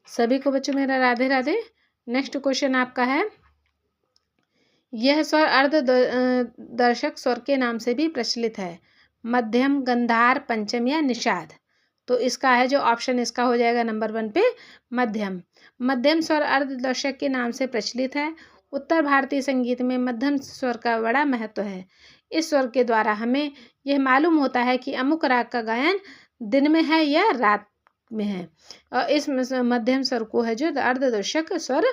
सभी को बच्चों मेरा राधे राधे। नेक्स्ट क्वेश्चन आपका है, यह स्वर अर्ध दर्शक स्वर के नाम से भी प्रचलित है, मध्यम, गंधार, पंचम या निषाद। तो इसका है जो ऑप्शन इसका हो जाएगा नंबर 1 पे मध्यम। मध्यम स्वर अर्ध दर्शक के नाम से प्रचलित है। उत्तर भारतीय संगीत में मध्यम स्वर का बड़ा महत्व है। इस स्वर के द्वारा हमें यह मालूम होता है कि अमुक राग का गायन दिन में है या रात में है, और इस मध्यम स्वर को है जो अर्धदर्शक स्वर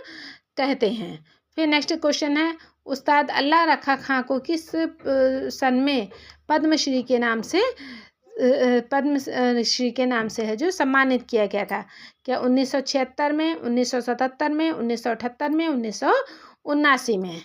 कहते हैं। फिर नेक्स्ट क्वेश्चन है, उस्ताद अल्लाह रखा खां को किस सन में पद्मश्री के नाम से है जो सम्मानित किया गया था? क्या 1976 में, 1977 में, 1978 में, 1979 में?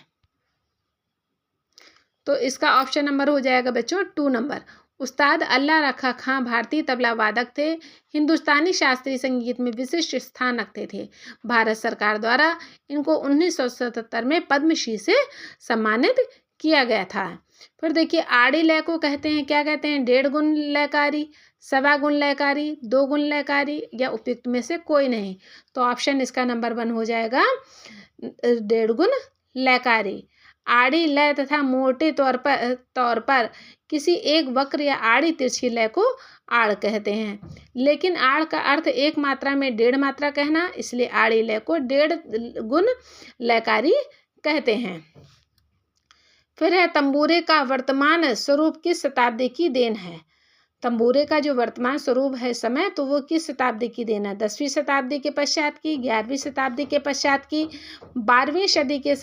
तो इसका ऑप्शन नंबर हो जाएगा बच्चों 2 नंबर। उस्ताद अल्लाह रखा खां भारतीय तबला वादक थे, हिंदुस्तानी शास्त्रीय संगीत में विशिष्ट स्थान रखते थे। भारत सरकार द्वारा इनको 1977 में पद्मश्री से सम्मानित किया गया था। फिर देखिए, आड़ी लय को कहते हैं, क्या कहते हैं? 1.5 गुण लयकारी, 1.25 गुण लयकारी, 2 गुण लयकारी या उपयुक्त में से कोई नहीं। तो ऑप्शन इसका नंबर 1 हो जाएगा 1.5 गुण लयकारी। आड़ी लय तथा मोटे तौर पर किसी एक वक्र या आड़ी तिरछी लय को आड़ कहते हैं, लेकिन आड़ का अर्थ एक मात्रा में 1.5 मात्रा कहना, इसलिए आड़ी लय को 1.5 गुण लयकारी कहते हैं। फिर है, तंबूरे का वर्तमान स्वरूप किस शताब्दी की देन है? तंबूरे का जो वर्तमान स्वरूप है समय, तो वो किस शताब्दी की देन है? 10वीं शताब्दी के पश्चात की, 11वीं शताब्दी के पश्चात की, 12वीं सदी के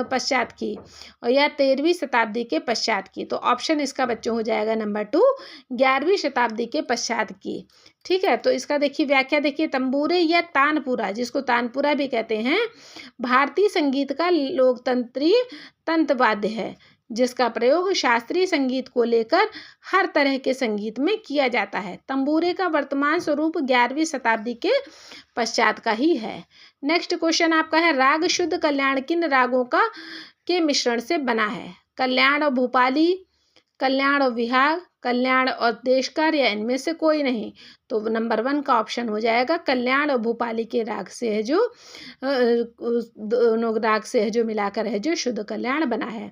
पश्चात की, और या 13वीं शताब्दी के पश्चात की? तो ऑप्शन इसका बच्चों हो जाएगा नंबर 2, 11वीं शताब्दी के पश्चात की। ठीक है, तो इसका देखिए व्याख्या देखिए, तंबूरे या तानपुरा, जिसको तानपुरा भी कहते हैं, भारतीय संगीत का लोकतंत्रीय तंत्रवाद्य है, जिसका प्रयोग शास्त्रीय संगीत को लेकर हर तरह के संगीत में किया जाता है। तंबूरे का वर्तमान स्वरूप 11वीं शताब्दी के पश्चात का ही है। नेक्स्ट क्वेश्चन आपका है, राग शुद्ध कल्याण किन रागों के मिश्रण से बना है? कल्याण और भूपाली, कल्याण और विहाग, कल्याण और देशकार, या इनमें से कोई नहीं? तो नंबर 1 का ऑप्शन हो जाएगा कल्याण और भूपाली के राग से है जो दोनों राग से है जो मिलाकर है जो शुद्ध कल्याण बना है।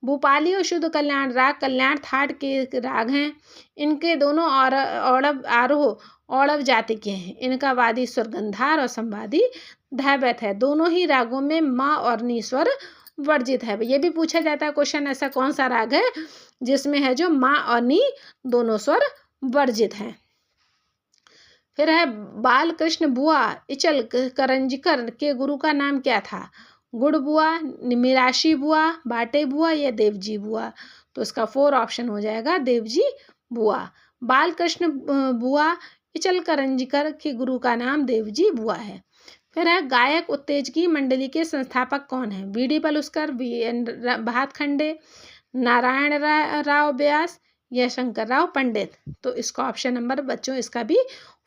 भूपाली और शुद्ध कल्याण राग कल्याण थाट के राग हैं। इनके दोनों औड़व आरोह औड़व जाति के हैं। इनका वादी स्वर गंधार और संवादी धैवत है। दोनों ही रागों में माँ और नी स्वर वर्जित है। ये भी पूछा जाता है क्वेश्चन, ऐसा कौन सा राग है जिसमें है जो माँ और नी दोनों स्वर वर्जित हैं? फिर है, बालकृष्ण बुआ इचल करंजकर के गुरु का नाम क्या था? गुड़ बुआ, मिराशी बुआ, बाटे बुआ या देवजी बुआ? तो इसका 4 ऑप्शन हो जाएगा देवजी बुआ। बालकृष्ण बुआ इचल करंजकर के गुरु का नाम देवजी बुआ है। फिर है, गायक उत्तेजकी मंडली के संस्थापक कौन है? बी.डी. पलुस्कर, बी.एन. भातखंडे, नारायण राव व्यास या शंकर राव पंडित? तो इसका ऑप्शन नंबर बच्चों इसका भी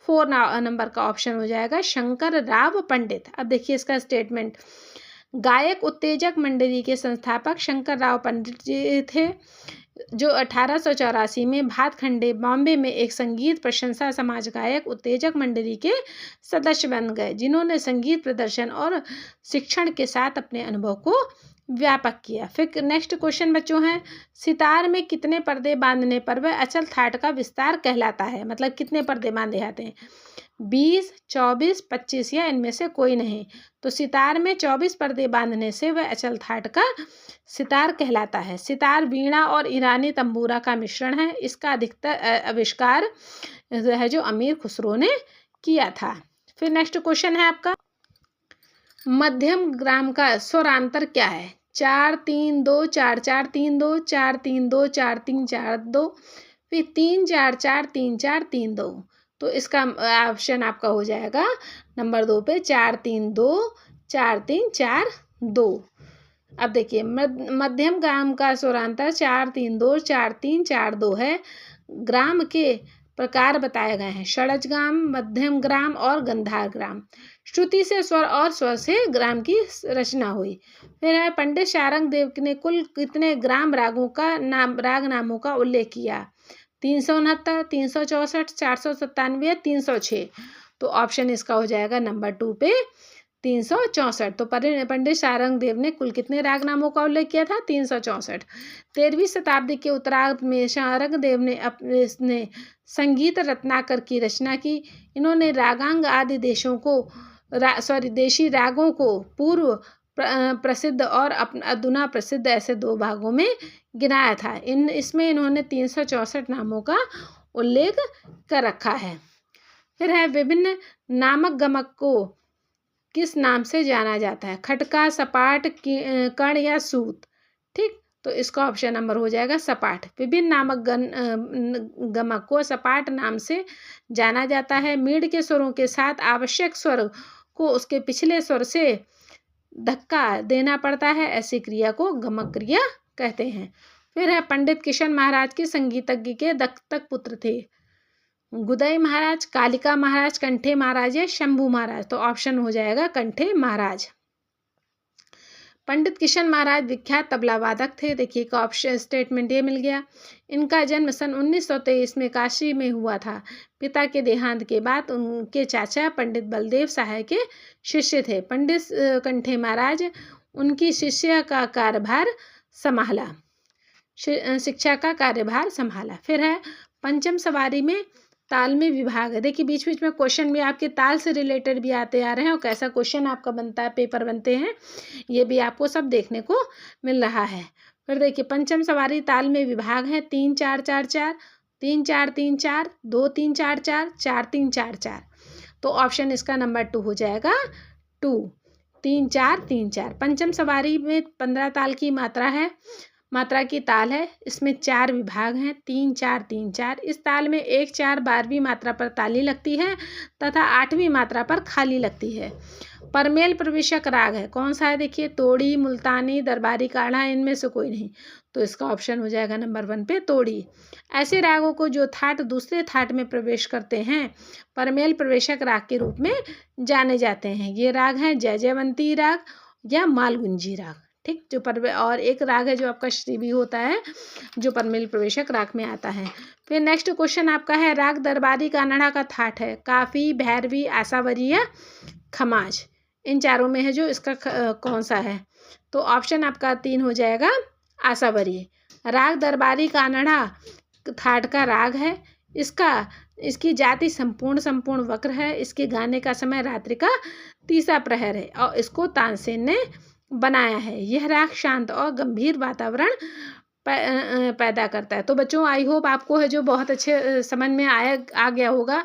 4 नंबर का ऑप्शन हो जाएगा शंकर राव पंडित। अब देखिए इसका स्टेटमेंट, गायक उत्तेजक मंडली के संस्थापक शंकर राव पंडित जी थे, जो 1884 में भातखंडे बॉम्बे में एक संगीत प्रशंसा समाज गायक उत्तेजक मंडली के सदस्य बन गए, जिन्होंने संगीत प्रदर्शन और शिक्षण के साथ अपने अनुभव को व्यापक किया। फिर नेक्स्ट क्वेश्चन बच्चों है, सितार में कितने पर्दे बांधने पर वह अचल थाट का विस्तार कहलाता है? मतलब कितने पर्दे बांधे जाते हैं? 20, 24, 25 या इनमें से कोई नहीं? तो सितार में 24 पर्दे बांधने से वह अचल थाट का सितार कहलाता है। सितार वीणा और ईरानी तंबूरा का मिश्रण है। इसका अधिकतर आविष्कार है जो अमीर खुसरो ने किया था। फिर नेक्स्ट क्वेश्चन है आपका, मध्यम ग्राम का स्वरांतर क्या है? 4 3 2 4 4 3 2 4 3 2 4 3 4 2, फिर 3 4 4 3 4 3 2। तो इसका ऑप्शन आपका हो जाएगा नंबर 2 पे 4 3 2 4 3 4 2। अब देखिए, मध्यम ग्राम का स्वरांतर 4 3 2 4 3 4 2 है। ग्राम के प्रकार बताए गए हैं, षडज ग्राम, मध्यम ग्राम और गंधार ग्राम। श्रुति से स्वर और स्वर से ग्राम की रचना हुई। फिर है, पंडित शारंग देव ने कुल कितने ग्राम राग नामों का उल्लेख किया? 369, 364, 497 या 306? तो ऑप्शन इसका हो जाएगा नंबर 2 पे 364। तो पंडित शारंग देव ने कुल कितने राग नामों का उल्लेख किया था? 364। 13वीं शताब्दी के उत्तरार्ध में शारंग देव ने संगीत रत्नाकर की रचना की। इन्होंने रागांग आदि देशी रागों को पूर्व प्रसिद्ध और अधुना प्रसिद्ध ऐसे 2 भागों में गिनाया था। इसमें इन्होंने 364 नामों का उल्लेख कर रखा है। फिर है विभिन्न नामक गमक को किस नाम से जाना जाता है? खटका, सपाट, कण या सूत। ठीक, तो इसका ऑप्शन नंबर हो जाएगा सपाट। विभिन्न नामक गमक को सपाट नाम से जाना जाता है। मीड़ के स्वरों के साथ आवश्यक स्वर को उसके पिछले स्वर से धक्का देना पड़ता है, ऐसी क्रिया को गमक क्रिया कहते हैं। फिर है पंडित किशन महाराज के संगीतज्ञ के दत्तक पुत्र थे? गुदई महाराज, कालिका महाराज, कंठे महाराज या शंभू महाराज। तो ऑप्शन हो जाएगा कंठे महाराज। पंडित किशन महाराज विख्यात तबला वादक थे। देखिए का ऑप्शन स्टेटमेंट ये मिल गया। इनका जन्म सन 1923 में काशी में हुआ था। पिता के देहांत के बाद उनके चाचा पंडित बलदेव सहाय के शिष्य थे। पंडित कंठे महाराज उनकी शिष्या का कार्यभार संभाला, शिक्षा का कार्यभार संभाला। फिर है पंचम सवारी में ताल में विभाग है। देखिए बीच बीच में क्वेश्चन भी आपके ताल से रिलेटेड भी आते आ रहे हैं और कैसा क्वेश्चन आपका बनता है, पेपर बनते हैं, ये भी आपको सब देखने को मिल रहा है। फिर देखिए पंचम सवारी ताल में विभाग है 3-4-4-4, 3-4-3-4, 2-3-4-4, 4-3-4-4। तो ऑप्शन इसका नंबर 2 हो जाएगा 2, 3-4-3-4। पंचम सवारी में 15 ताल की मात्रा की ताल है। इसमें 4 विभाग हैं 3-4-3-4। इस ताल में 1-4 12वीं मात्रा पर ताली लगती है तथा 8वीं मात्रा पर खाली लगती है। परमेल प्रवेशक राग है, कौन सा है? देखिए तोड़ी, मुल्तानी, दरबारी काढ़ा, इनमें से कोई नहीं। तो इसका ऑप्शन हो जाएगा नंबर 1 पे तोड़ी। ऐसे रागों को जो थाट दूसरे थाट में प्रवेश करते हैं परमेल प्रवेशक राग के रूप में जाने जाते हैं। ये राग हैं जयजयवंती राग या मालगुंजी राग। ठीक, जो और एक राग है जो आपका श्री भी होता है जो परमेल प्रवेशक राग में आता है। फिर नेक्स्ट क्वेश्चन आपका है राग दरबारी कानड़ा का थाट है काफी, भैरवी, आसावरी या खमाज। इन चारों में है जो इसका कौन सा है? तो ऑप्शन आपका 3 हो जाएगा आसावरी। राग दरबारी कानड़ा थाट का राग है। इसकी जाति संपूर्ण वक्र है। इसके गाने का समय रात्रि का 3सा प्रहर है और इसको तानसेन ने बनाया है। यह राग शांत और गंभीर वातावरण पैदा करता है। तो बच्चों आई होप आपको है जो बहुत अच्छे समझ में आ गया होगा।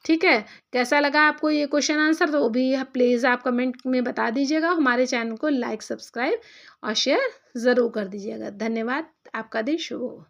ठीक है, कैसा लगा आपको ये क्वेश्चन आंसर तो वो भी प्लीज़ आप कमेंट में बता दीजिएगा। हमारे चैनल को लाइक, सब्सक्राइब और शेयर ज़रूर कर दीजिएगा। धन्यवाद, आपका दिन शुभ हो।